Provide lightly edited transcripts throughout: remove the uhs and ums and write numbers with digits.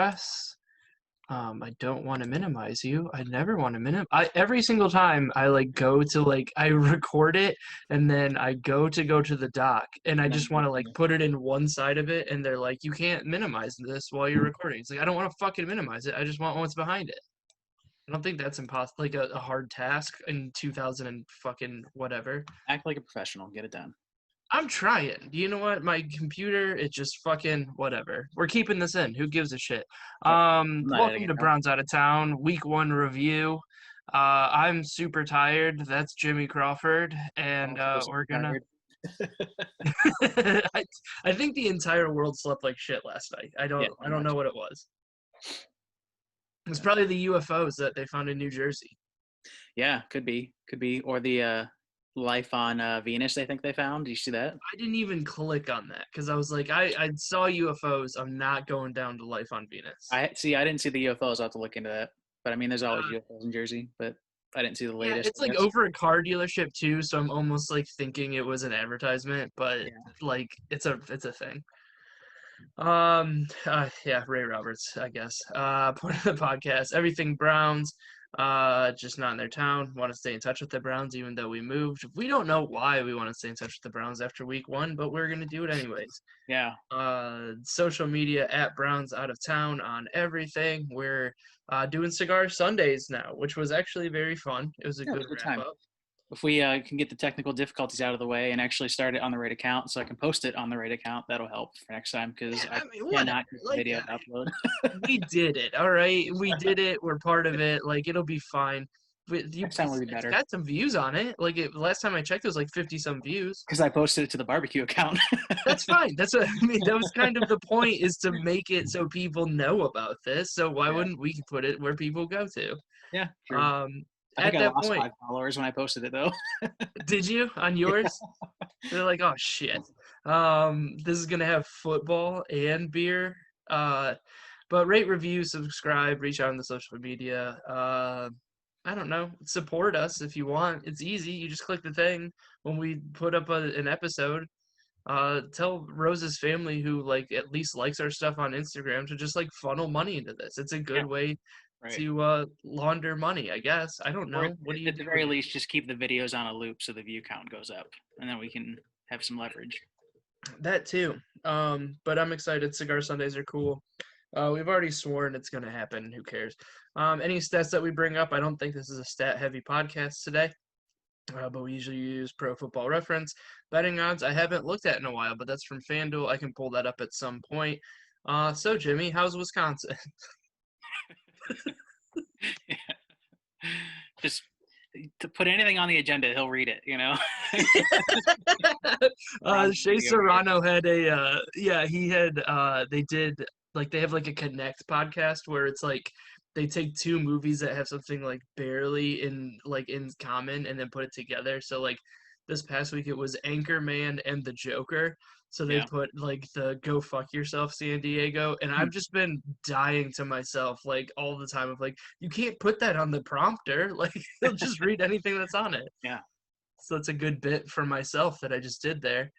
press. I don't want to minimize you. I never want to every single time I go to I record it and then I go to the dock and I And then just want to put it in one side of it and they're like, you can't minimize this while you're recording. It's like, I don't want to fucking minimize it. I just want what's behind it. I don't think that's impossible, a hard task in 2000 and fucking whatever. act like a professional. Get it done. I'm trying. You know what? My computer, it just fucking whatever. We're keeping this in. Who gives a shit? Yep. I'm not editing Welcome to it out. Browns Out of Town, Week 1 review. I'm super tired. That's Jimmy Crawford, and Also we're super gonna. tired. I, I think the entire world slept like shit last night. I Yeah, don't. I pretty don't much. know what it was. It's probably the UFOs that they found in New Jersey. Yeah, could be. Or the life on Venus they think they found. Did you see that? I didn't even click on that because I was like, I saw UFOs. I'm not going down to life on Venus. I didn't see the UFOs. I'll have to look into that. But I mean, there's always Uh, UFOs in Jersey, but I didn't see the Yeah, latest, it's I guess. over a car dealership too, so I'm almost thinking it was an advertisement, but Yeah. it's a thing. Yeah, Ray Roberts, I guess. Part of the podcast, everything Browns, just not in their town. Want to stay in touch with the Browns, even though we moved. We don't know why we want to stay in touch with the Browns after week 1, but we're gonna do it anyways. Yeah. Social media at Browns Out of Town on everything. We're doing Cigar Sundays now, which was actually very fun. It was a Yeah, it good was a good wrap time. up. If we can get the technical difficulties out of the way and actually start it on the right account so I can post it on the right account, that'll help for next time because Yeah, I I mean, whatever. cannot get the video to upload. We did it. All right, we did it. We're part of it. It'll be fine. But Next time will be it's better got some views on it. Last time I checked, it was 50 some views. because I posted it to the barbecue account. That's fine. That's what I mean. That was kind of the point, is to make it so people know about this. So why Yeah. wouldn't we put it where people go to? Yeah, true. Um, I think at I that lost point, 5 followers when I posted it though. did you on Yeah. yours? They're like, oh shit. This is gonna have football and beer. But rate, review, subscribe, reach out on the social media. I don't know. Support us if you want. It's easy. You just click the thing when we put up an episode. Tell Rose's family, who at least likes our stuff on Instagram, to just funnel money into this. It's a Yeah, good way right. to launder money, I guess. I don't Or know. What do you at the do very with it? least, just keep the videos on a loop so the view count goes up, and then we can have some leverage. That too. But I'm excited. Cigar Sundays are cool. We've already sworn it's going to happen. Who cares? Any stats that we bring up, I don't think this is a stat-heavy podcast today, but we usually use Pro Football Reference. Betting odds I haven't looked at in a while, but that's from FanDuel. I can pull that up at some point. So, Jimmy, how's Wisconsin? Just to put anything on the agenda, he'll read it. Shea Serrano had he had they did they have a Connect podcast where it's they take two movies that have something barely in common and then put it together. So this past week it was Anchorman and The Joker. So they Yeah. put the Go Fuck Yourself San Diego, and I've just been dying to myself all the time of you can't put that on the prompter. He'll just read anything that's on it. Yeah. So it's a good bit for myself that I just did there.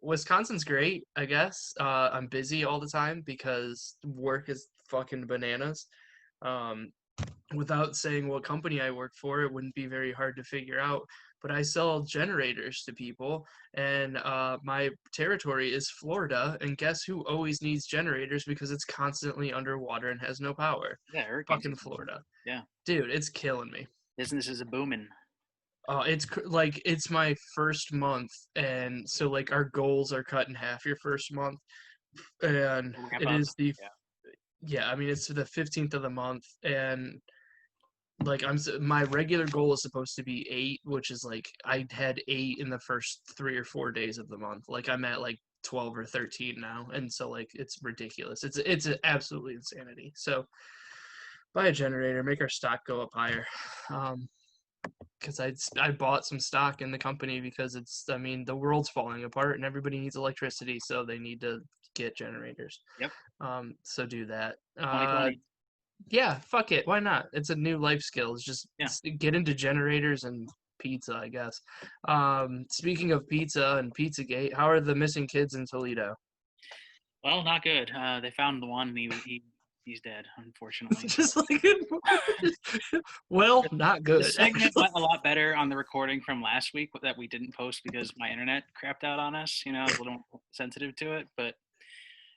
Wisconsin's great, I guess. I'm busy all the time because work is fucking bananas. Without saying what company I work for, it wouldn't be very hard to figure out. But I sell generators to people, and my territory is Florida. And guess who always needs generators because it's constantly underwater and has no power? Yeah, hurricane Fucking season. Florida. Yeah. Dude, it's killing me. Business is a booming. It's my first month, and so our goals are cut in half your first month, and Wrap it up. is the Yeah. yeah. I mean, it's the 15th of the month, and my regular goal is supposed to be 8, which is I had 8 in the first 3 or 4 days of the month. I'm at 12 or 13 now, and so it's ridiculous. It's absolutely insanity. So buy a generator, make our stock go up higher. Because I bought some stock in the company because the world's falling apart and everybody needs electricity, so they need to get generators. Yep. So do that. 2020. Yeah, fuck it. Why not? It's a new life skill. It's just get into generators and pizza, I guess. Speaking of pizza and Pizzagate, how are the missing kids in Toledo? Well, not good. They found the one, and he's dead, unfortunately. Just like, well, not The good. segment went a lot better on the recording from last week that we didn't post because my internet crapped out on us. I was a little sensitive to it, but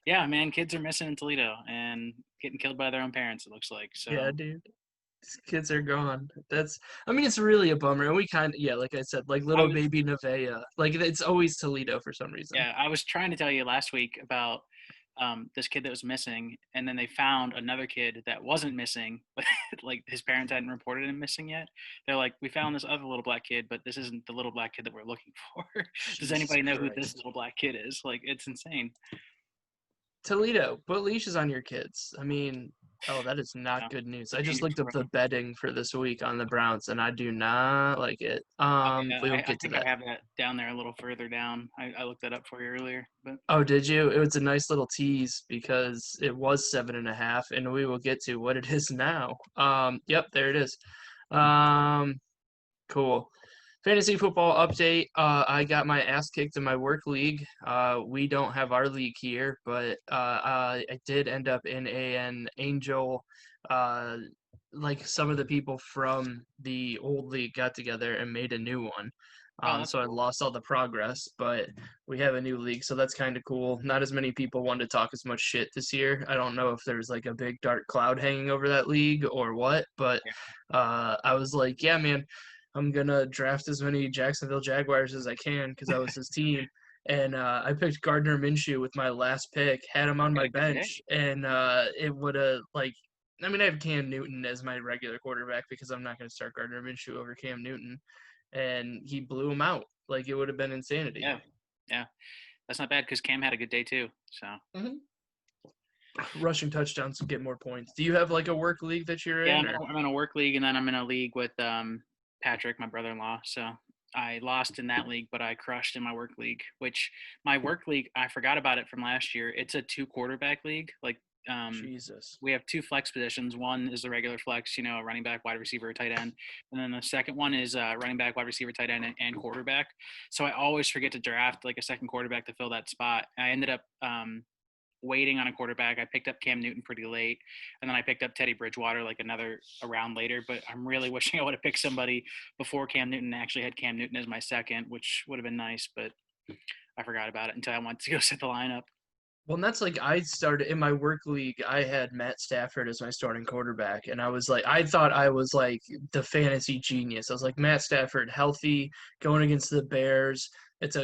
yeah, man, kids are missing in Toledo and getting killed by their own parents. It looks like so. Yeah, dude. These kids are gone. I mean, it's really a bummer. And we yeah, like I said, like I little was baby Nevaeh. Like, it's always Toledo for some reason. Yeah, I was trying to tell you last week about this kid that was missing, and then they found another kid that wasn't missing, but like his parents hadn't reported him missing yet. They're like, we found this other little black kid, but this isn't the little black kid that we're looking for. Does Jesus anybody know who this Christ. little black kid is? Like, it's insane. Toledo, put leashes on your kids. I mean, oh, that is not Yeah, good news. it's a I just dangerous looked up the world. betting for this week on the Browns, and I do not like it. Oh, yeah, We'll I get to think I that. have that down there a little further down. I looked that up for you earlier, but Oh, did you? It was a nice little tease because it was 7.5, and we will get to what it is now. Yep, there it is. Um, cool. Fantasy football update. I got my ass kicked in my work league. We don't have our league here, but I did end up in an Angel. Uh, like some of the people from the old league got together and made a new one. oh, that's So I cool. lost all the progress, but we have a new league, so that's kind of cool. Not as many people wanted to talk as much shit this year. I don't know if there's like a big dark cloud hanging over that league or what, but Yeah. I was like, yeah, man, I'm gonna draft as many Jacksonville Jaguars as I can because that was his team. And I picked Gardner Minshew with my last pick, had him on You my had a good day. bench, and it would have like. I mean, I have Cam Newton as my regular quarterback because I'm not going to start Gardner Minshew over Cam Newton, and he blew him out. Like it would have been insanity. Yeah, yeah, that's not bad because Cam had a good day too. So. Mm-hmm. Rushing touchdowns to get more points. Do you have like a work league that you're Yeah, in, or? I'm in a work league, and then I'm in a league with Patrick, my brother-in-law. So I lost in that league, but I crushed in my work league. Which my work league, I forgot about it from last year. It's a 2 quarterback league. Like Jesus. we have 2 flex positions. One is the regular flex, running back, wide receiver, tight end, and then the second one is running back, wide receiver, tight end, and quarterback. So I always forget to draft like a second quarterback to fill that spot. I ended up waiting on a quarterback. I picked up Cam Newton pretty late, and then I picked up Teddy Bridgewater like another a round later. But I'm really wishing I would have picked somebody before Cam Newton. I actually had Cam Newton as my second, which would have been nice, but I forgot about it until I went to go set the lineup. Well, and that's like I started in my work league. I had Matt Stafford as my starting quarterback, and I was like, I thought I was like the fantasy genius. I was like, Matt Stafford, healthy, going against the Bears. It's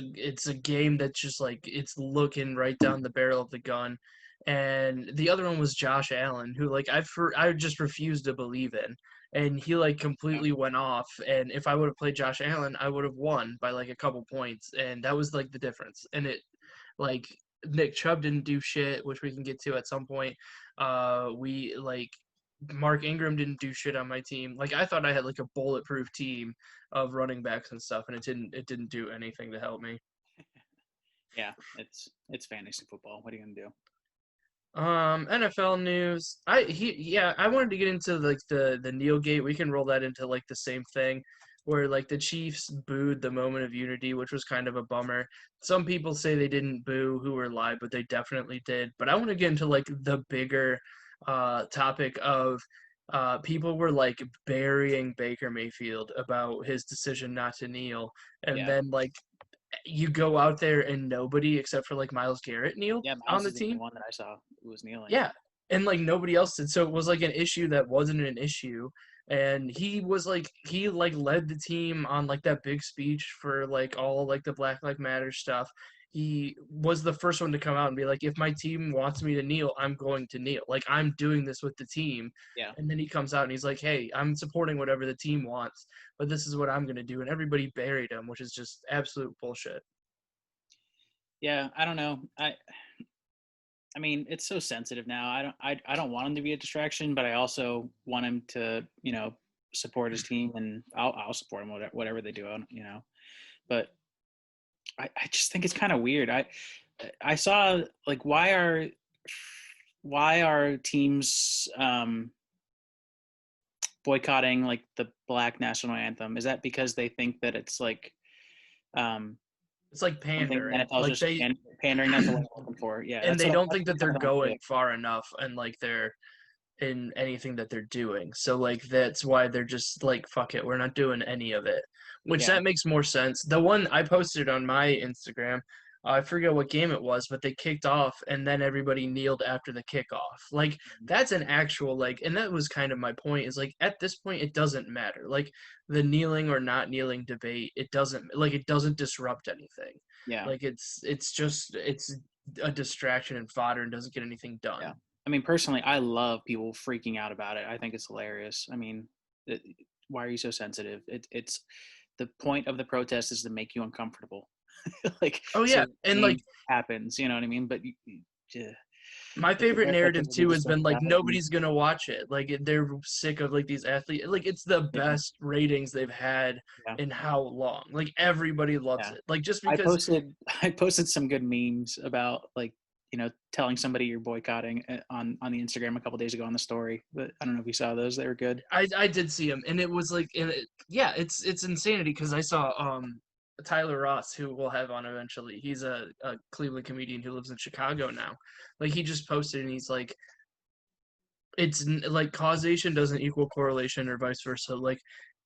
a game that's just like it's looking right down the barrel of the gun. And the other one was Josh Allen, who like I just refused to believe in, and he like Yeah, completely went off. And if I would have played Josh Allen, I would have won by like a couple points, and that was like the difference. And it like Nick Chubb didn't do shit, which we can get to at some point. We like Mark Ingram didn't do shit on my team. Like I thought I had like a bulletproof team of running backs and stuff, and it didn't do anything to help me. yeah, it's fantasy football. What are you gonna do? NFL news. I wanted to get into like the Neil Gate. We can roll that into like the same thing where like the Chiefs booed the moment of unity, which was kind of a bummer. Some people say they didn't boo who were live, but they definitely did. But I want to get into like the bigger topic of people were like burying Baker Mayfield about his decision not to kneel, and Yeah, then like you go out there and nobody except for like Miles Garrett kneeled yeah, on Miles the is the only team. one that I saw who was kneeling. Yeah. And like nobody else did. So it was like an issue that wasn't an issue. And he led the team on like that big speech for like all like the Black Lives Matter stuff. He was the first one to come out and be like, if my team wants me to kneel, I'm going to kneel. Like I'm doing this with the team. Yeah, And then he comes out and he's like, hey, I'm supporting whatever the team wants, but this is what I'm gonna do. And everybody buried him, which is just absolute bullshit. yeah. I don't know. I mean, it's so sensitive now. I don't want him to be a distraction, but I also want him to, support his team, and I'll support him whatever they do, But I just think it's kind of weird. I saw like why are teams boycotting like the Black national anthem? Is that because they think that it's like um It's like I don't think the pandering. NFL is Like just pandering. That's what I'm looking for. Yeah, and that's they what don't that's think that they're what I don't going get. far enough and like they're in anything that they're doing. So like that's why they're just like fuck it, we're not doing any of it. Which Yeah, that makes more sense. The one I posted on my Instagram, I forget what game it was, but they kicked off and then everybody kneeled after the kickoff. Like that's an actual like and that was kind of my point is like at this point it doesn't matter. Like the kneeling or not kneeling debate, it doesn't disrupt anything. yeah, Like it's just it's a distraction and fodder and doesn't get anything yeah. done. I mean, personally, I love people freaking out about it. I think it's hilarious. I mean, it, why are you so sensitive? It's the point of the protest is to make you uncomfortable. Like, Oh so yeah, and like change happens. You know what I mean? But yeah, my if favorite narrative people get too has been distressed like about it, nobody's gonna watch it. Like they're sick of like these athletes. Like it's the yeah, best ratings they've had yeah, in how long? Like everybody loves yeah. it. Like just I because posted I posted some good memes about like telling somebody you're boycotting on the Instagram a couple days ago on the story. But I don't know if you saw those; they were good. I did see him and it was like yeah, it's insanity because I saw Tyler Ross who we'll have on eventually. He's a Cleveland comedian who lives in Chicago now. Like he just posted and he's like like causation doesn't equal correlation or vice versa. Like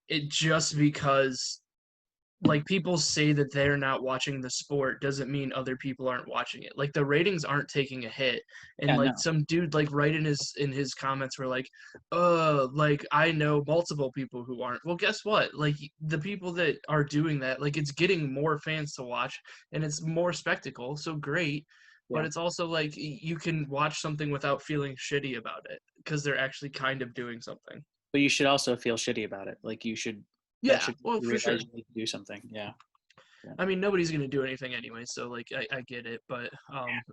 it just because like people say that they're not watching the sport doesn't mean other people aren't watching it. Like the ratings aren't taking a hit. And Yeah, like no, some dude like right in his comments were like, like I know multiple people who aren't. Well, guess what? Like the people that are doing that, like it's getting more fans to watch and it's more spectacle. So great. But yeah. it's also like you can watch something without feeling shitty about it because they're actually kind of doing something. But you should also feel shitty about it. Like that Yeah, should well, you for realize sure. you need to do something. Yeah, yeah, I mean, nobody's gonna do anything anyway, so like I get it, but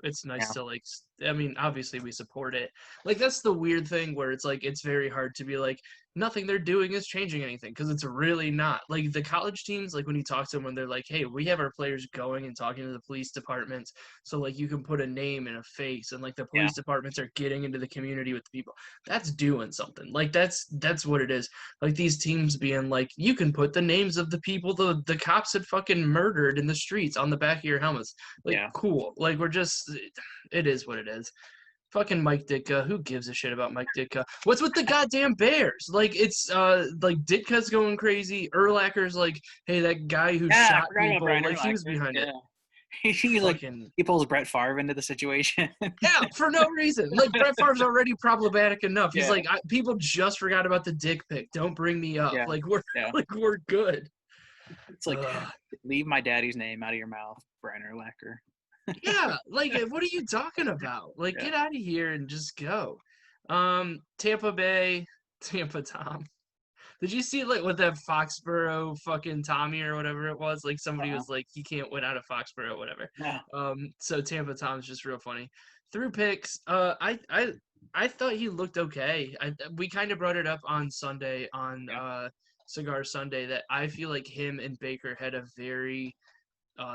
it's nice yeah, to like. I mean, obviously we support it. Like that's the weird thing where it's like it's very hard to be like nothing they're doing is changing anything because it's really not. Like the college teams, like when you talk to them, when they're like, "Hey, we have our players going and talking to the police departments, so like you can put a name and a face, and like the yeah, police departments are getting into the community with the people. That's doing something. Like that's what it is like these teams being like, you can put the names of the people the cops had fucking murdered in the streets on the back of your helmets. Like, yeah. cool. Like, we're just, it is what it is. Fucking Mike Ditka. Who gives a shit about Mike Ditka? What's with the goddamn Bears? Like, it's, like, Ditka's going crazy. Urlacher's like, hey, that guy who Yeah, I shot forgot about people, Brian like, he was Urlacher. behind it. Yeah, he's like Fucking, he pulls Brett Favre into the situation. yeah, for no reason. Like, Brett Favre's already problematic enough. He's Yeah, like, people just forgot about the dick pic. Don't bring me up. yeah, Like, we're, yeah. like, we're good. It's like Ugh. leave my daddy's name out of your mouth, Brian Urlacher. Yeah, like what are you talking about? Like Yeah. get out of here and just go. Tampa Bay, Tampa Tom. Did you see like with that Foxborough fucking Tommy or whatever it was? Like somebody Uh-huh. was like he can't win out of Foxborough, whatever. Yeah. So Tampa Tom's just real funny. Through picks, I thought he looked okay. We kind of brought it up on Sunday on Yeah. Cigar Sunday that I feel like him and Baker had a very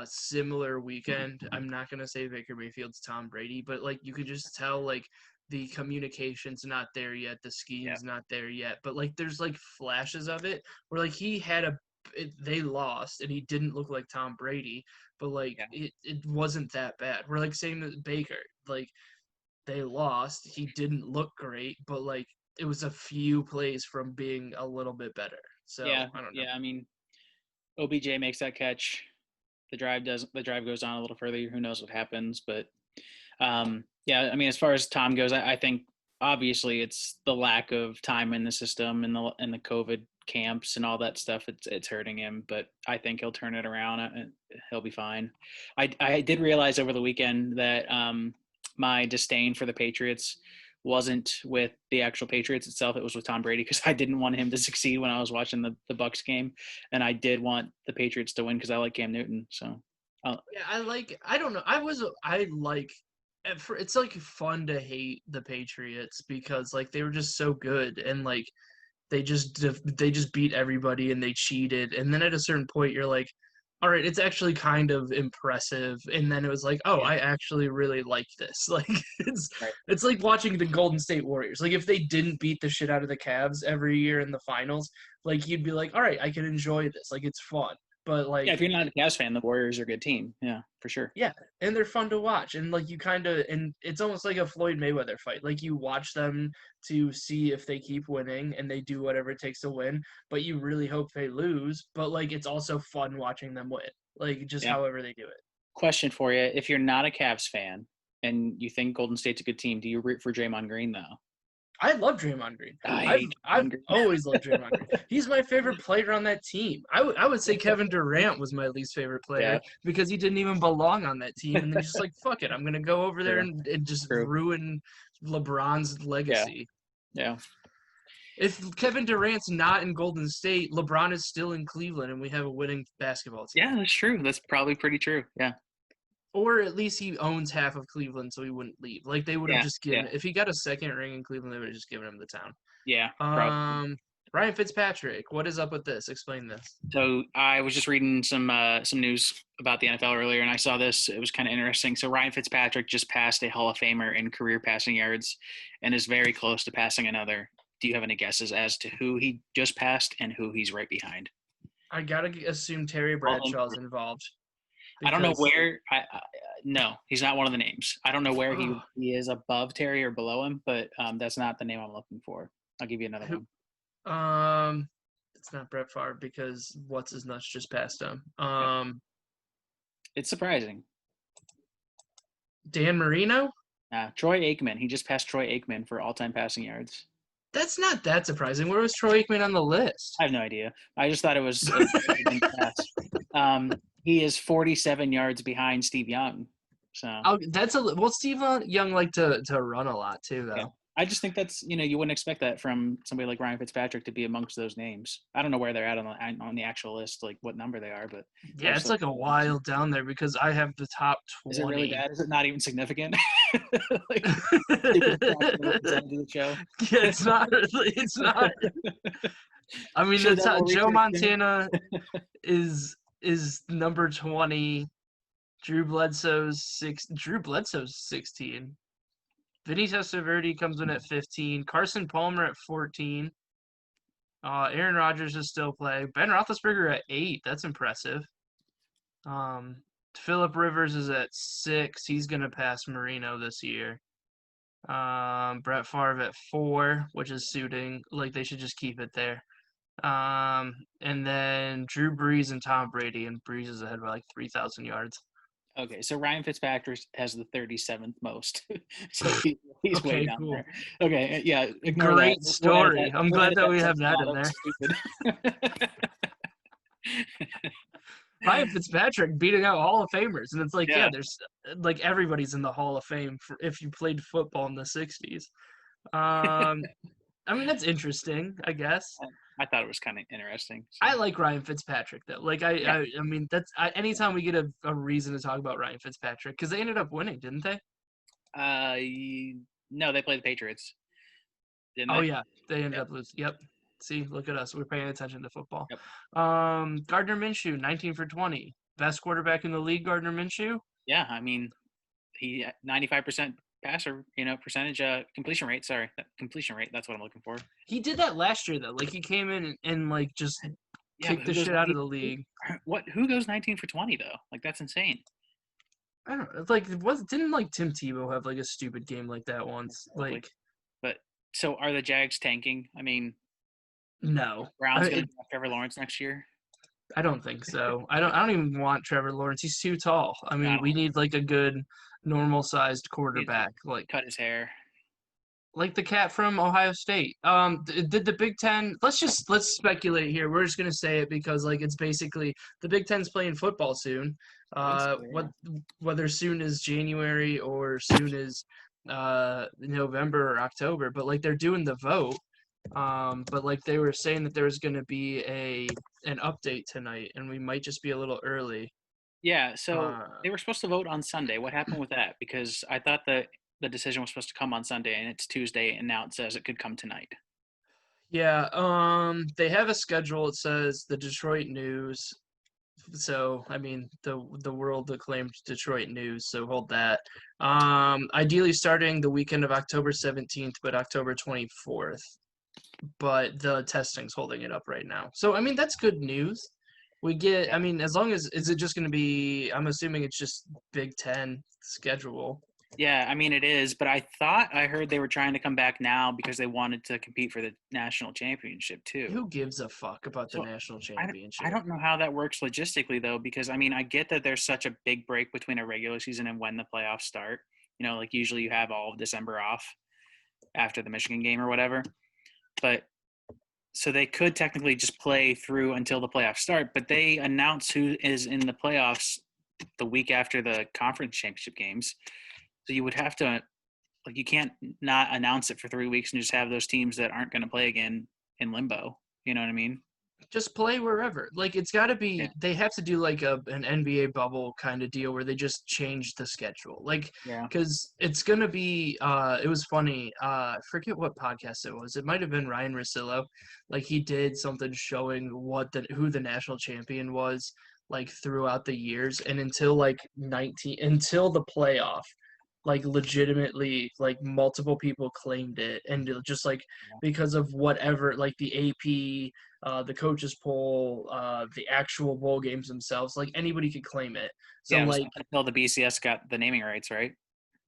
similar weekend. I'm not gonna say Baker Mayfield's Tom Brady, but like you could just tell like the communication's not there yet, the Yeah. scheme's not there yet. But like there's like flashes of it where like they lost and he didn't look like Tom Brady, but like Yeah. it wasn't that bad. We're like same as Baker, like they lost, he didn't look great, but like it was a few plays from being a little bit better. So Yeah. I don't know. Yeah. I mean, OBJ makes that catch. The drive goes on a little further. Who knows what happens? But yeah, I mean, as far as Tom goes, I think obviously it's the lack of time in the system and the COVID camps and all that stuff. It's hurting him, but I think he'll turn it around and he'll be fine. I did realize over the weekend that my disdain for the Patriots wasn't with the actual Patriots itself. It was with Tom Brady because I didn't want him to succeed when I was watching the Bucks game, and I did want the Patriots to win because I like Cam Newton. So Yeah, I don't know. I like it's like fun to hate the Patriots because like they were just so good and like they just beat everybody and they cheated and then at a certain point you're like, all right, it's actually kind of impressive and then it was like, oh, yeah, I actually really like this. Like it's right. it's like watching the Golden State Warriors. Like if they didn't beat the shit out of the Cavs every year in the finals, like you'd be like, all right, I can enjoy this. Like it's fun. But Yeah, like, if you're not a Cavs fan, the Warriors are a good team. Yeah, for sure. yeah, and they're fun to watch, and like and it's almost like a Floyd Mayweather fight. Like you watch them to see if they keep winning, and they do whatever it takes to win. But you really hope they lose. But like, it's also fun watching them win. Like just Yeah. however they do it. Question for you: if you're not a Cavs fan and you think Golden State's a good team, do you root for Draymond Green though? I love Draymond Green. I I've hate I've Draymond Green. always loved Draymond Green. He's my favorite player on that team. I would say Kevin Durant was my least favorite player Yeah, because he didn't even belong on that team, and then he's just like, fuck it, I'm gonna go over there true, and just true. ruin LeBron's Yeah, legacy. yeah. If Kevin Durant's not in Golden State, LeBron is still in Cleveland, and we have a winning basketball team. Yeah, that's true. That's probably pretty true. Yeah. Or at least he owns half of Cleveland, so he wouldn't leave. Like they would have Yeah. just Yeah. given if he got a second ring in Cleveland, they would have just given him the town. Yeah. Probably. Ryan Fitzpatrick, what is up with this? Explain this. So I was just reading some news about the NFL earlier, and I saw this. It was kind of interesting. So Ryan Fitzpatrick just passed a Hall of Famer in career passing yards, and is very close to passing another. Do you have any guesses as to who he just passed and who he's right behind? I gotta assume Terry Bradshaw's involved. I don't know where. No, he's not one of the names. I don't know where he is above Terry or below him, but that's not the name I'm looking for. I'll give you another one. It's not Brett Favre because what's his nuts just passed him. It's surprising. Dan Marino? Troy Aikman. He just passed Troy Aikman for all-time passing yards. That's not that surprising. Where was Troy Aikman on the list? I have no idea. I just thought it was he is 47 yards behind Steve Young. So Steve Young liked to run a lot too, though. Yeah. I just think that's you wouldn't expect that from somebody like Ryan Fitzpatrick to be amongst those names. I don't know where they're at on the actual list, like what number they are, but yeah, it's like a while down there because I have the top 20. Is it really bad? Is it not even significant? Like, the show. Yeah, it's not. It's not. I mean, Joe Montana is number 20. Drew Bledsoe's 16. Vinny Testaverde comes in at 15. Carson Palmer at 14. Aaron Rodgers is still playing. Ben Roethlisberger at 8. That's impressive. Phillip Rivers is at 6. He's going to pass Marino this year. Brett Favre at 4, which is suiting. Like, they should just keep it there. And then Drew Brees and Tom Brady, and Brees is ahead by like 3,000 yards. Okay, so Ryan Fitzpatrick has the 37st most. So he's okay, way down cool. there. Okay, yeah. Great story. I'm glad that we have that in there. Ryan Fitzpatrick beating out Hall of Famers, and it's like, yeah, there's like everybody's in the Hall of Fame if you played football in the 60s. I mean, that's interesting, I guess. I thought it was kind of interesting. So. I like Ryan Fitzpatrick, though. Like, I mean, anytime we get a reason to talk about Ryan Fitzpatrick, because they ended up winning, didn't they? No, they played the Patriots. Didn't they? Oh, yeah. They ended up losing. Yep. See, look at us. We're paying attention to football. Yep. Gardner Minshew, 19 for 20. Best quarterback in the league, Gardner Minshew? Yeah, I mean, he 95% passer, percentage, completion rate. Sorry, completion rate. That's what I'm looking for. He did that last year, though. Like, he came in and like, just kicked the shit out of the league. Who goes 19 for 20, though? Like, that's insane. I don't know. It's like, didn't, like, Tim Tebow have, like, a stupid game like that once? Like, but, so are the Jags tanking? I mean, no. Brown's going to have Trevor Lawrence next year? I don't think so. I don't even want Trevor Lawrence. He's too tall. I mean, we need, like, a good normal-sized quarterback. Like, cut his hair. Like the cat from Ohio State. Did the Big Ten? Let's speculate here. We're just gonna say it because like it's basically the Big Ten's playing football soon. Whether soon is January or soon is November or October, but like they're doing the vote. But like they were saying that there was gonna be an update tonight, and we might just be a little early. Yeah. So they were supposed to vote on Sunday. What happened with that? Because I thought that the decision was supposed to come on Sunday, and it's Tuesday, and now it says it could come tonight. Yeah, they have a schedule. It says the Detroit News. So, I mean, the world-acclaimed Detroit News, so hold that. Ideally starting the weekend of October 17th, but October 24th. But the testing's holding it up right now. So, I mean, that's good news. We get, Yeah. I mean, as long as, is it just going to be, I'm assuming it's just Big Ten schedule. Yeah, I mean it is, but I heard they were trying to come back now because they wanted to compete for the national championship too. Who gives a fuck about the So national I championship? don't know how that works logistically though, because I mean I get that there's such a big break between a regular season and when the playoffs start. You know, like usually you have all of December off after the Michigan game or whatever. But so they could technically just play through until the playoffs start, but they announce who is in the playoffs the week after the conference championship games. So you would have to, like, you can't not announce it for 3 weeks and just have those teams that aren't going to play again in limbo. You know what I mean? Just play wherever. Like, it's got to Yeah. be, they have to do like an NBA bubble kind of deal where they just change the schedule. Like, Yeah. because it's going to be, it was funny. I forget what podcast it was. It might have been Ryan Russillo. Like, he did something showing who the national champion was, like, throughout the years. And until like until the playoff, like legitimately like multiple people claimed it, and just like because of whatever, like the AP, the coaches poll, the actual bowl games themselves, like anybody could claim it. So Yeah. It was like, until the BCS got the naming rights, right?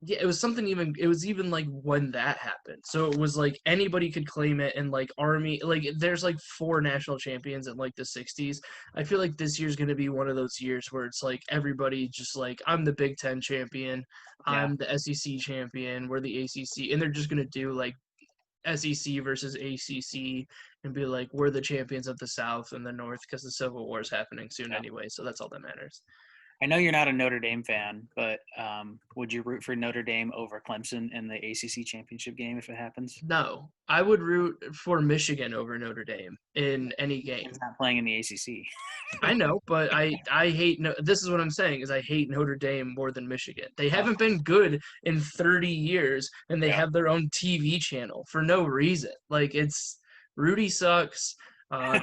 yeah, it was something, even it was even like when that happened. So it was like anybody could claim it, and like Army, like there's like 4 national champions in like the 60s. I feel like this year's gonna be one of those years where it's like everybody just like, I'm the Big Ten champion, Yeah. I'm the SEC champion, we're the ACC, and they're just gonna do like SEC versus ACC and be like, we're the champions of the South and the North, because the Civil War is happening soon Yeah. anyway. So that's all that matters. I know you're not a Notre Dame fan, but would you root for Notre Dame over Clemson in the ACC championship game if it happens? No, I would root for Michigan over Notre Dame in any game. It's not playing in the ACC. I know, but I hate, no. This is what I'm saying, is I hate Notre Dame more than Michigan. They haven't been good in 30 years, and they Yeah. have their own TV channel for no reason. Like, it's Rudy sucks.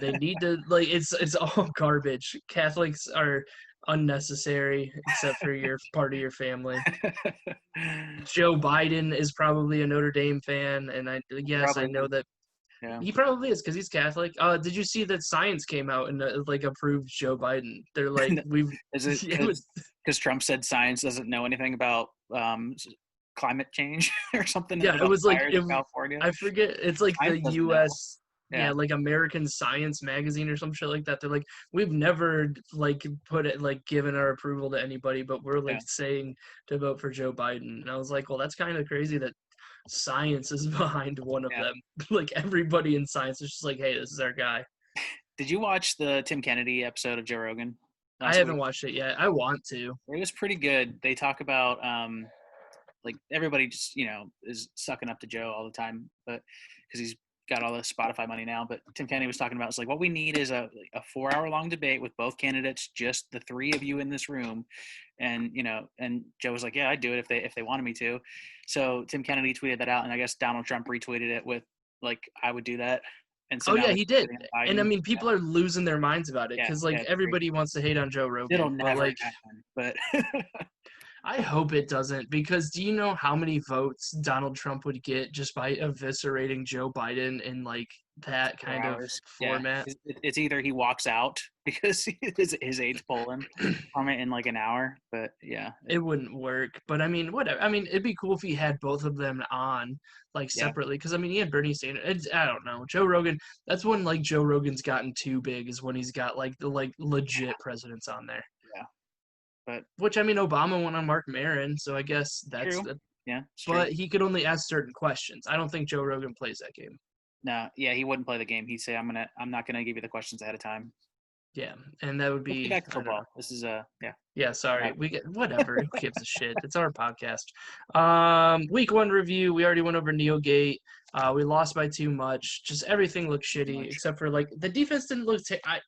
They need to, like, it's all garbage. Catholics are unnecessary, except for your part of your family. Joe Biden is probably a Notre Dame fan, and yes, I Probably. know that Yeah. he probably is because he's Catholic. Did you see that science came out and like approved Joe Biden? They're like, we've Is it it was, because Trump said science doesn't know anything about climate change or something yeah, it about was like, fires in California? I forget, it's like Science the doesn't know. US, yeah, Yeah. like American Science magazine or some shit like that. They're like, we've never like put it, like given our approval to anybody, but we're like Yeah. saying to vote for Joe Biden. And I was like, well, that's kind of crazy that science is behind one of Yeah. them. Like, everybody in science is just like, hey, this is our guy. Did you watch the Tim Kennedy episode of Joe Rogan I last haven't week? watched it yet. I want to. It was pretty good. They talk about like everybody just is sucking up to Joe all the time, but because he's got all the Spotify money now. But Tim Kennedy was talking about, it's like, what we need is a 4 hour long debate with both candidates, just the three of you in this room, and and Joe was like, yeah, I'd do it if they wanted me to. So Tim Kennedy tweeted that out, and I guess Donald Trump retweeted it with like, I would do that. And so Oh now yeah, they're he did. Biden. And I mean, people are losing their minds about it Yeah, because yeah, like it's crazy. everybody wants to hate on Joe It'll Rogan, but never like, happen. But I hope it doesn't, because do you know how many votes Donald Trump would get just by eviscerating Joe Biden in like that 4 kind of hours. Yeah, format? it's either he walks out because his age polling from it in like an hour. But yeah, It wouldn't work, but I mean, whatever. I mean, it'd be cool if he had both of them on, like, yeah, separately, because I mean, he had Bernie Sanders. I don't know, Joe Rogan. That's when like Joe Rogan's gotten too big, is when he's got like the like legit presidents on there. yeah. But Which, I mean, Obama went on Mark Maron, so I guess that's true. Yeah, it's true. but he could only ask certain questions. I don't think Joe Rogan plays that game. No, yeah, he wouldn't play the game. He'd say, I'm not gonna give you the questions ahead of time." Yeah, and that would Let's get be, back to I don't know. football. This is yeah. Yeah, sorry. Right. We get whatever. Who gives a shit? It's our podcast. Week 1 review. We already went over Neilgate. We lost by too much. Just everything looked Too shitty, much. except for like the defense didn't look.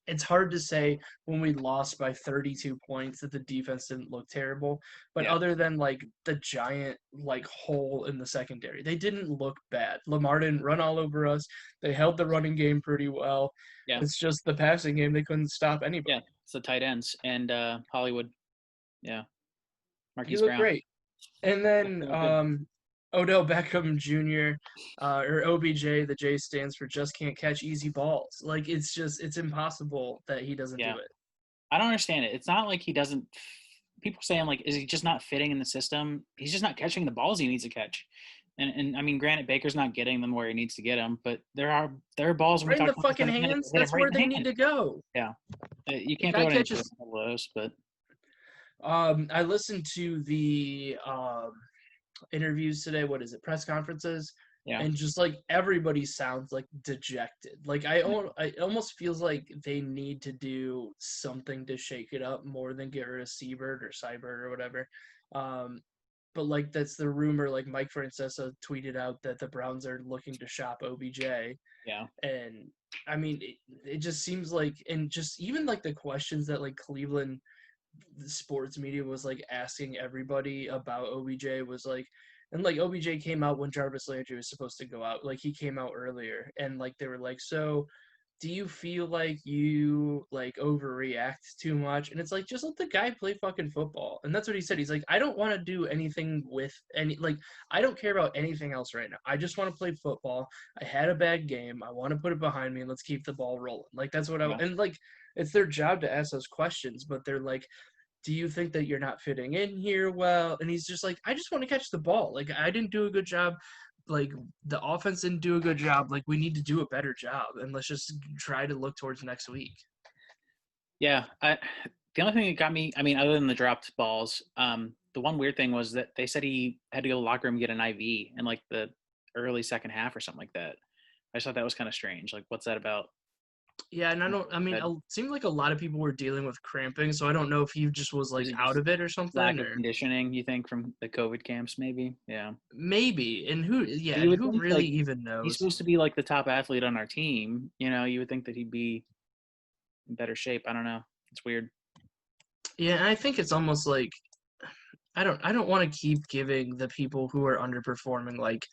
It's hard to say when we lost by 32 points that the defense didn't look terrible. But Yeah, other than like the giant like hole in the secondary, they didn't look bad. Lamar didn't run all over us. They held the running game pretty well. yeah, It's just the passing game, they couldn't stop anybody. yeah. It's the tight ends and Hollywood. Yeah, He Marquise looked Brown. great. And Yeah, then he looked good. Odell Beckham Jr., or OBJ, the J stands for just can't catch easy balls. Like, it's impossible that he doesn't do Yeah. it. I don't understand it. It's not like he doesn't. People saying like, is he just not fitting in the system? He's just not catching the balls he needs to catch. And I mean, granted, Baker's not getting them where he needs to get them, but there are balls when we Right in talked the about this fucking the other minute, hands. hit him That's right where in the they need hand. to go. Yeah, you The can't guy throw it into catches. those, but I listened to the interviews today. What is it? Press conferences, yeah, and just like everybody sounds like dejected. Like I almost feels like they need to do something to shake it up more than get rid of Seabird or Cybert or whatever. Um, but like that's the rumor. Like Mike Francesa tweeted out that the Browns are looking to shop OBJ, yeah, and I mean it just seems like, and just even like the questions that like Cleveland the sports media was like asking everybody about OBJ was like, and like OBJ came out when Jarvis Landry was supposed to go out. Like he came out earlier, and like they were like, so do you feel like you like overreact too much? And it's like, just let the guy play fucking football. And that's what he said. He's like, I don't want to do anything with any, like, I don't care about anything else right now. I just want to play football. I had a bad game. I want to put it behind me and let's keep the ball rolling. Like that's what I, yeah. and like it's their job to ask those questions, but they're like, do you think that you're not fitting in here well? And he's just like, I just want to catch the ball. Like I didn't do a good job. Like the offense didn't do a good job. Like we need to do a better job, and let's just try to look towards next week. Yeah, the only thing that got me, I mean, other than the dropped balls, the one weird thing was that they said he had to go to the locker room and get an IV in like the early second half or something like that. I just thought that was kind of strange. Like, what's that about? Yeah, and I mean, That it seemed like a lot of people were dealing with cramping, so I don't know if he just was like was it out just of it or lack something, of or conditioning? You think from the COVID camps, maybe? Yeah, maybe. And who, yeah, but you and would who think really like even he's knows? supposed to be like the top athlete on our team. You know, you would think that he'd be in better shape. I don't know. It's weird. Yeah, and I think it's almost like I don't want to keep giving the people who are underperforming like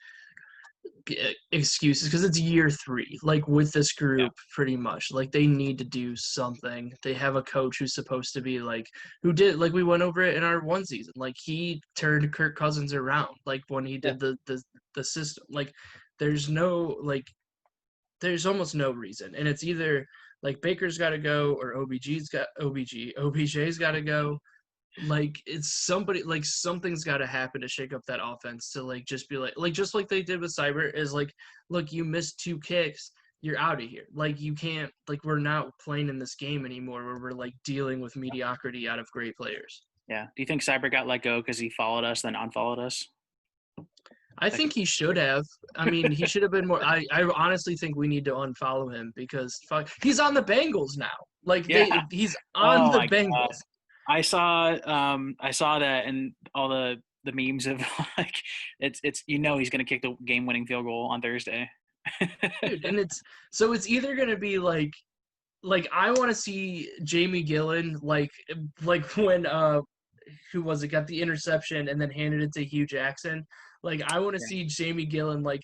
excuses because it's year three, like with this Yeah, group pretty much like they need to do something. They have a coach who's supposed to be like, who did, like we went over it in our one season, like he turned Kirk Cousins around like when he yeah, did the system. Like there's no like, there's almost no reason, and it's either like Baker's got to go or OBJ's got to go. Like it's somebody, like something's got to happen to shake up that offense to like just be like just like they did with Cyber is like, look, you missed two kicks, you're out of here. Like you can't, like we're not playing in this game anymore where we're like dealing with mediocrity out of great players. yeah. Do you think Cyber got let go because he followed us, then unfollowed us? I That could think he be should weird. have. I mean, he should have been more. I honestly think we need to unfollow him because fuck, he's on the Bengals now. Like Yeah. he's on Oh the my God. Bengals. I saw that and all the memes of like it's he's gonna kick the game winning field goal on Thursday. Dude, and it's, so it's either gonna be like I want to see Jamie Gillen like when who was it got the interception and then handed it to Hugh Jackson. Like I want to Yeah. see Jamie Gillen like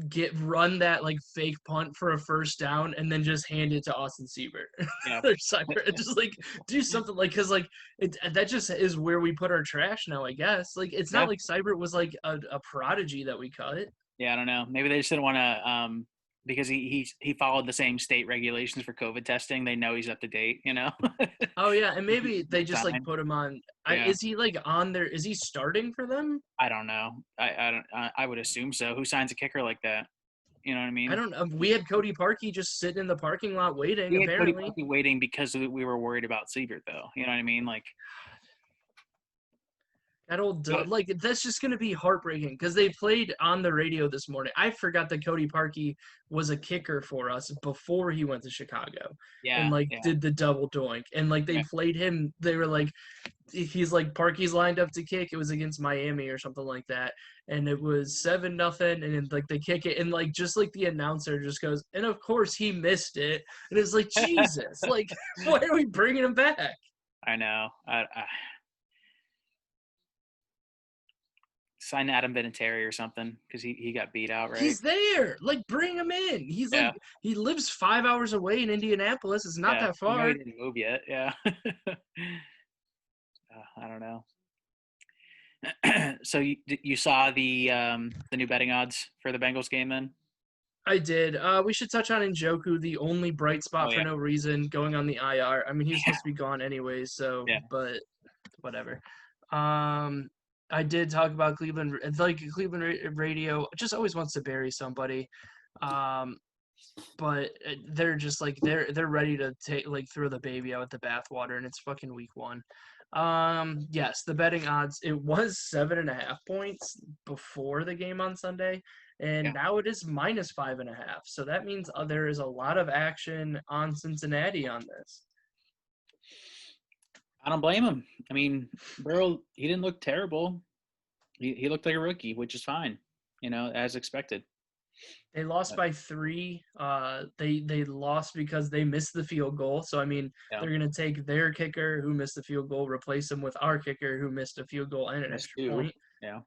get run that like fake punt for a first down and then just hand it to Austin Siebert Yeah. or Cyber. Just like do something like, because like that just is where we put our trash now. I guess like it's not Yeah. like Cyber was like a prodigy that we cut. Yeah, I don't know. Maybe they just didn't want to because he followed the same state regulations for COVID testing. They know he's up to date, you know. Oh yeah, and maybe they It's just like fine. put him on. Yeah. Is he like on there? Is he starting for them? I don't know. I don't. I would assume so. Who signs a kicker like that? You know what I I mean? don't know. We had Cody Parkey just sitting in the parking lot waiting, We had Cody apparently. Parkey waiting because we were worried about Siebert, though. You know what I mean? Like, That old, but like, that's just going to be heartbreaking because they played on the radio this morning. I forgot that Cody Parkey was a kicker for us before he went to Chicago and, yeah, like, yeah, did the double doink. And, like, they yeah. played him. They were like, he's like, Parkey's lined up to kick. It was against Miami or something like that. And it was 7-0. And then, like, they kick it. And, like, just like the announcer just goes, and of course he missed it. And it's like, Jesus, like, why are we bringing him back? I know. Sign Adam Vinatieri or something because he got beat out, right? He's there. Like, bring him in. He's like, Yeah, he lives 5 hours away in Indianapolis. It's not yeah. that You know he far. didn't move yet. Yeah. I don't know. So you saw the new betting odds for the Bengals game then? I did. We should touch on Njoku, the only bright Oh spot for yeah, no reason, going on the IR. I mean, he was supposed to be gone anyways, so yeah. but whatever. Um, I did talk about Cleveland, like Cleveland radio, just always wants to bury somebody. Um, but they're just like they're ready to take like throw the baby out with the bathwater, and it's fucking week one. Yes, the betting odds, it was 7.5 points before the game on Sunday, and Yeah. now it is minus 5.5. So that means there is a lot of action on Cincinnati on this. I don't blame him. I mean, Burrow, he didn't look terrible. He looked like a rookie, which is fine, as expected. They lost by 3. They lost because they missed the field goal. So I mean, Yeah. they're gonna take their kicker who missed the field goal, replace him with our kicker who missed a field goal and an That's extra two. point. Yeah.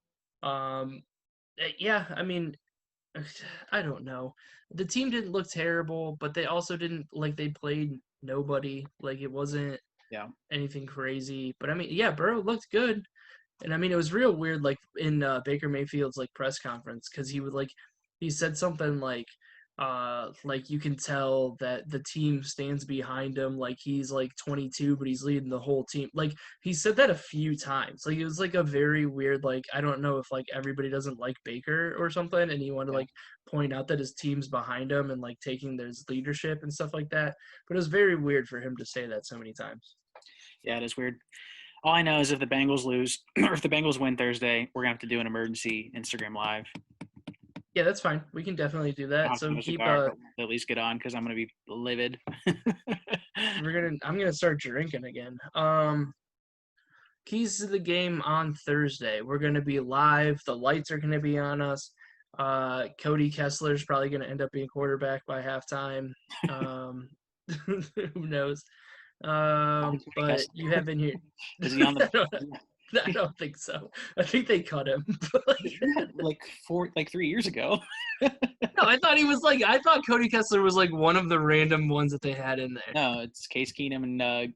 Yeah. I mean, I don't know. The team didn't look terrible, but they also didn't like they played nobody. Like it wasn't Yeah. anything crazy. But I mean, yeah, Burrow looked good. And I mean, it was real weird, like in Baker Mayfield's like press conference, because he said something like you can tell that the team stands behind him, like he's like 22, but he's leading the whole team. Like he said that a few times. Like it was like a very weird, like I don't know if like everybody doesn't like Baker or something, and he wanted to Yeah. like point out that his team's behind him and like taking their leadership and stuff like that. But it was very weird for him to say that so many times. Yeah, it is weird. All I know is if the Bengals lose or if the Bengals win Thursday, we're gonna have to do an emergency Instagram live. Yeah, that's fine. We can definitely do I'll that. have to So have a keep cigar, but at least get on because I'm gonna be livid. I'm gonna start drinking again. Keys to the game on Thursday. We're gonna be live. The lights are gonna be on us. Cody Kessler's probably gonna end up being quarterback by halftime. Um, who knows? But you have in here. Is he on the? I don't think so. I think they cut him. like 3 years ago. No, I thought Cody Kessler was like one of the random ones that they had in there. No, it's Case Keenum and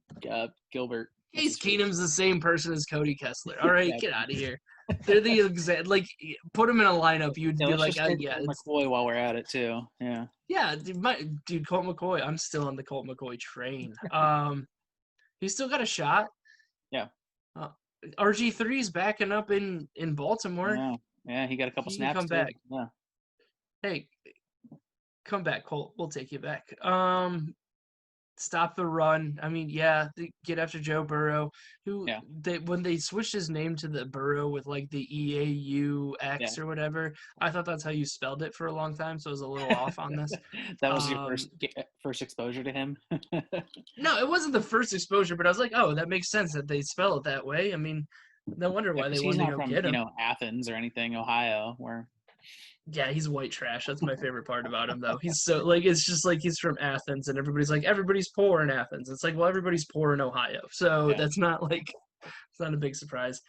Gilbert. Case Keenum's the same person as Cody Kessler. All right, get out of here. They're the exact like put them in a lineup. You'd be like, yeah, it's McCoy while we're at it too. Yeah. yeah, dude, Colt McCoy. I'm still on the Colt McCoy train. He's still got a shot. Yeah. RG3's backing up in Baltimore. Yeah, he got a couple He can snaps come too. back. Yeah. Hey, come back, Colt. We'll take you back. Stop the run. I mean, yeah, get after Joe Burrow, when they switched his name to the Burrow with like the EAUX or whatever, I thought that's how you spelled it for a long time, so I was a little off on this. That was your first exposure to him? No, it wasn't the first exposure, but I was like, oh, that makes sense that they spell it that way. I mean, no wonder why they wanted to go from, get him. Athens or anything, Ohio, where. Yeah, he's white trash. That's my favorite part about him, though. He's so like it's just like he's from Athens, and everybody's like everybody's poor in Athens. It's like, well, everybody's poor in Ohio, so that's not like it's not a big surprise.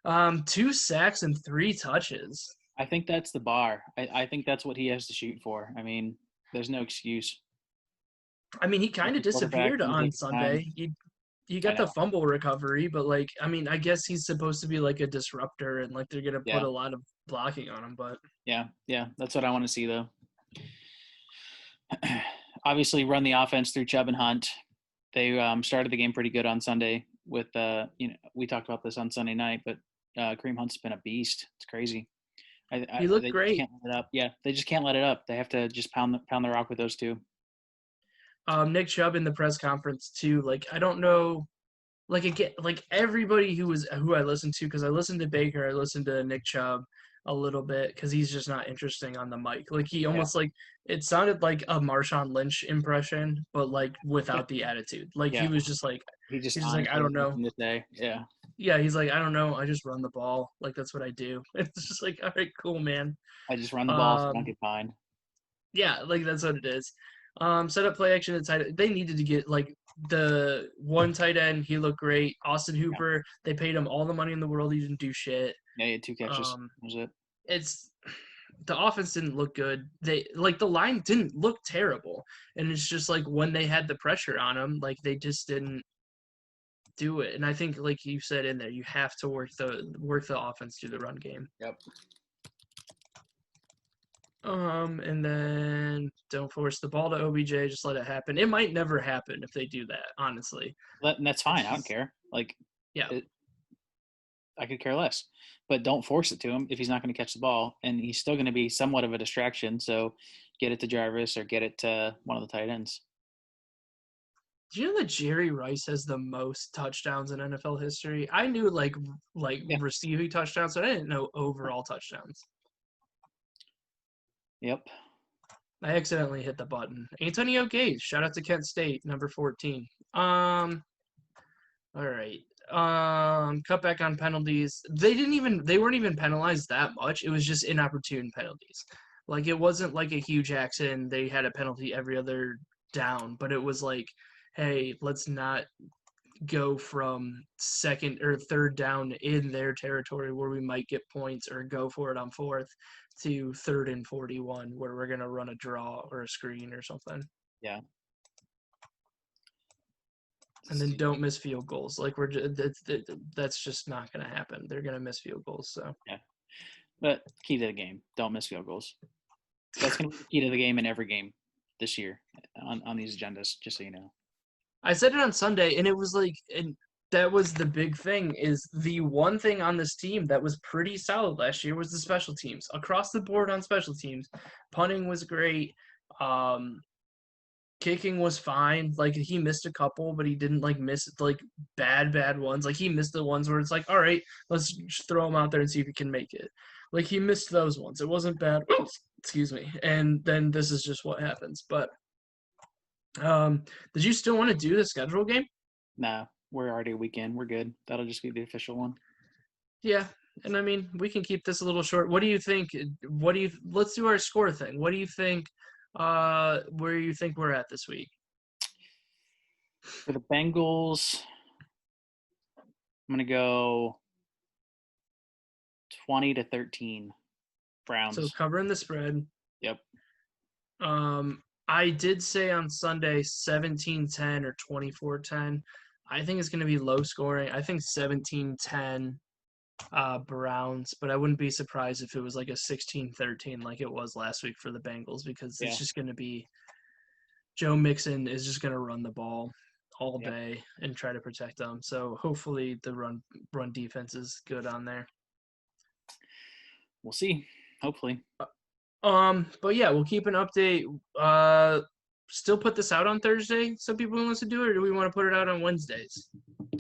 2 sacks and 3 touches. I think that's the bar. I think that's what he has to shoot for. I mean, there's no excuse. I mean, he kind of disappeared on Sunday. You got the fumble recovery, but like, I mean, I guess he's supposed to be like a disruptor, and like they're gonna put a lot of blocking on him. But yeah, that's what I want to see though. Obviously, run the offense through Chubb and Hunt. They started the game pretty good on Sunday with we talked about this on Sunday night, but Kareem Hunt's been a beast. It's crazy. He looked great. Can't let it up. Yeah, they just can't let it up. They have to just pound the rock with those two. Nick Chubb in the press conference too. Like, I don't know, like again, like everybody who I listened to, because I listened to Baker, I listened to Nick Chubb a little bit because he's just not interesting on the mic. Like he almost like it sounded like a Marshawn Lynch impression, but like without the attitude. Like he was just like he's just like, I don't know. Yeah, he's like, I don't know. I just run the ball. Like that's what I do. It's just like, all right, cool, man. I just run the ball so I don't get fined. Yeah, like that's what it is. Set up play action and tight. They needed to get like the one tight end. He looked great. Austin Hooper. They paid him all the money in the world. He didn't do shit. Yeah, he had 2 catches. That was it. It's the offense didn't look good. They like the line didn't look terrible, and it's just like when they had the pressure on them, like they just didn't do it. And I think, like you said in there, you have to work the offense through the run game. Yep. And then don't force the ball to OBJ. Just let it happen. It might never happen if they do that. Honestly, That's it's fine. I don't just care. Like, yeah. it, I could care less. But don't force it to him if he's not going to catch the ball, and he's still going to be somewhat of a distraction. So get it to Jarvis or get it to one of the tight ends. Do you know that Jerry Rice has the most touchdowns in NFL history? I knew like Yeah. receiving touchdowns, but I didn't know overall touchdowns. Yep. I accidentally hit the button. Antonio Gates, shout out to Kent State, number 14. All right. Cut back on penalties. They weren't even penalized that much. It was just inopportune penalties. Like it wasn't like a huge accident. They had a penalty every other down, but it was like, hey, let's not go from second or third down in their territory where we might get points or go for it on fourth to 3rd and 41 where we're going to run a draw or a screen or something. Yeah. And then don't miss field goals. Like that's just not going to happen. They're going to miss field goals. So yeah. But key to the game, don't miss field goals. That's going to be the key to the game in every game this year on these agendas, just so you know. I said it on Sunday, and it was like, and that was the big thing. Is the one thing on this team that was pretty solid last year was the special teams across the board on special teams. Punting was great. Kicking was fine. Like he missed a couple, but he didn't like miss like bad ones. Like he missed the ones where it's like, all right, let's just throw him out there and see if he can make it. Like he missed those ones. It wasn't bad. Excuse me. And then this is just what happens. But did you still want to do the schedule game? Nah, we're already a weekend. We're good. That'll just be the official one. Yeah. And I mean, we can keep this a little short. What do you think? Let's do our score thing. What do you think where you think we're at this week? For the Bengals, I'm going to go 20-13 Browns. So covering the spread. Yep. I did say on Sunday 17-10 or 24-10. I think it's going to be low scoring. I think 17-10 Browns, but I wouldn't be surprised if it was like a 16-13 like it was last week for the Bengals because it's just going to be Joe Mixon is just going to run the ball all day and try to protect them. So hopefully the run defense is good on there. We'll see. Hopefully. But yeah, we'll keep an update. Still put this out on Thursday. Some people want to do it, or do we want to put it out on Wednesdays?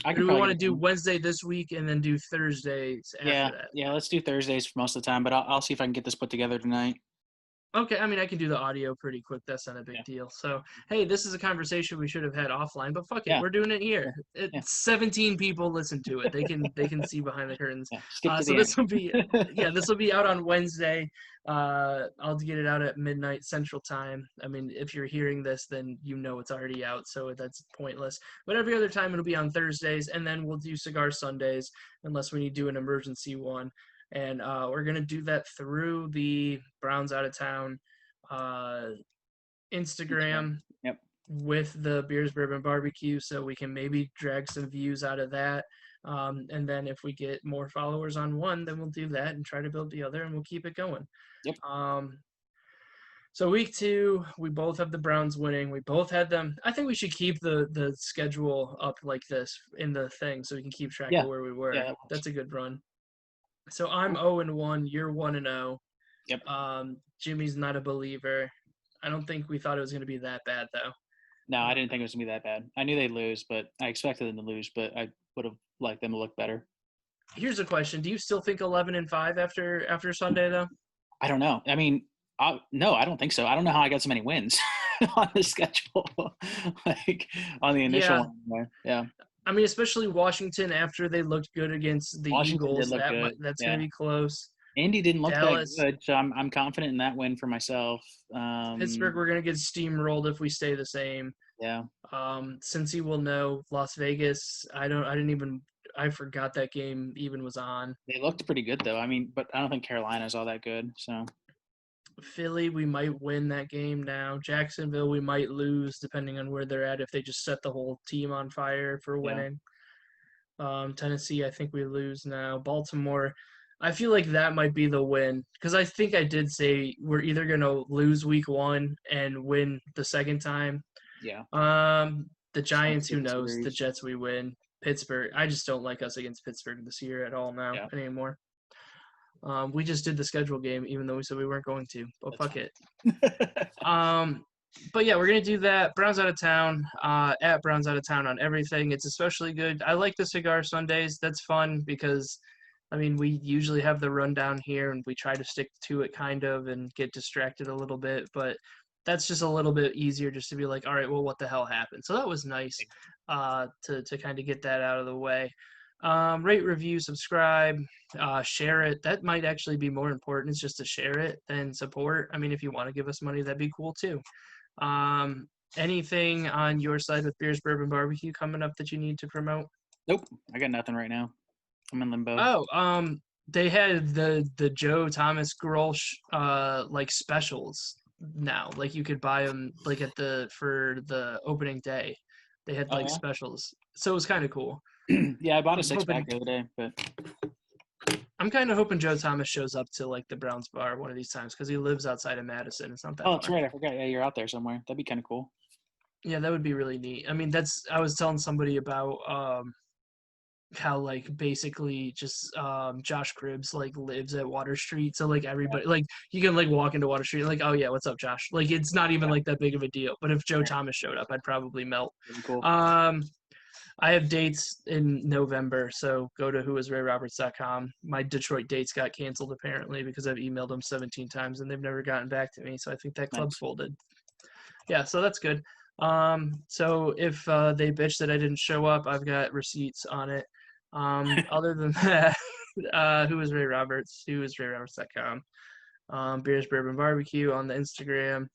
Or do we want to do Wednesday this week and then do Thursdays after that? Yeah, let's do Thursdays for most of the time, but I'll see if I can get this put together tonight. Okay, I mean, I can do the audio pretty quick. That's not a big deal. So, hey, this is a conversation we should have had offline, but fuck it, we're doing it here. 17 people listen to it. They can see behind the curtains. So this will be this will be out on Wednesday. I'll get it out at midnight Central Time. I mean, if you're hearing this, then you know it's already out, so that's pointless. But every other time it'll be on Thursdays, and then we'll do Cigar Sundays unless we need to do an emergency one. And we're going to do that through the Browns Out of Town Instagram with the Beers Bourbon Barbecue, so we can maybe drag some views out of that. And then if we get more followers on one, then we'll do that and try to build the other, and we'll keep it going. So week 2, we both have the Browns winning. We both had them. I think we should keep the schedule up like this in the thing so we can keep track of where we were. Yeah, that's a good run. So I'm 0-1. You're 1-0. Yep. Jimmy's not a believer. I don't think we thought it was going to be that bad, though. No, I didn't think it was going to be that bad. I knew they'd lose, but I expected them to lose, but I would have liked them to look better. Here's a question. Do you still think 11-5 after Sunday, though? I don't know. I mean, no, I don't think so. I don't know how I got so many wins on the schedule, like on the initial one. Yeah. I mean, especially Washington after they looked good against the Eagles. That's going to be close. Indy didn't look that good, so I'm confident in that win for myself. Pittsburgh, we're going to get steamrolled if we stay the same. Yeah. Cincy will know. Las Vegas, I forgot that game even was on. They looked pretty good, though. I mean, but I don't think Carolina's all that good, so. Philly, we might win that game now. Jacksonville, we might lose depending on where they're at if they just set the whole team on fire for winning. Tennessee, I think we lose now. Baltimore, I feel like that might be the win because I think I did say we're either gonna lose week 1 and win the second time. Yeah. The Sweep Giants, who the knows? The series. Jets, we win. Pittsburgh, I just don't like us against Pittsburgh this year at all now Yeah. anymore. We just did the schedule game, even though we said we weren't going to. But That's fuck it. fine. But yeah, we're gonna do that. Browns out of town. At Browns out of town on everything. It's especially good. I like the cigar Sundays. That's fun because, I mean, we usually have the rundown here, and we try to stick to it kind of, and get distracted a little bit. But that's just a little bit easier, just to be like, all right, well, what the hell happened? So that was nice. To kind of get that out of the way. Rate, review, subscribe, share it. That might actually be more important. It's just to share it than support. I mean, if you want to give us money, that'd be cool too. Anything on your side with Beers Bourbon Barbecue coming up that you need to promote? Nope. I got nothing right now. I'm in limbo. Oh, they had the Joe Thomas Grolsch like specials now. Like you could buy them like for the opening day. They had Oh like specials, so it was kind of cool. yeah. Yeah, I bought a I'm 6-pack hoping the other day, but I'm kind of hoping Joe Thomas shows up to like the Browns bar one of these times because he lives outside of Madison. It's not that oh, that's far. right. I forgot. Yeah, you're out there somewhere. That'd be kind of cool. Yeah, that would be really neat. I mean, I was telling somebody about how like basically just Josh Cribbs like lives at Water Street, so like Yeah. everybody like you can like walk into Water Street and like, oh yeah, what's up, Josh? Like it's not even Yeah. like that big of a deal. But if Joe Right. Thomas showed up, I'd probably melt. That'd be cool. Um, I have dates in November, so go to whoisrayroberts.com. My Detroit dates got canceled apparently because I've emailed them 17 times and they've never gotten back to me. So I think that club Nice. folded. Yeah, so that's good. So if they bitch that I didn't show up, I've got receipts on it. Other than that, who is Ray Roberts? Who is RayRoberts.com? Beers Bourbon Barbecue on the Instagram.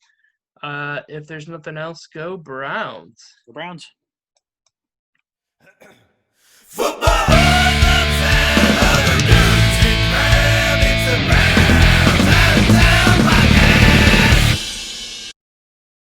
If there's nothing else, go Browns. The Browns.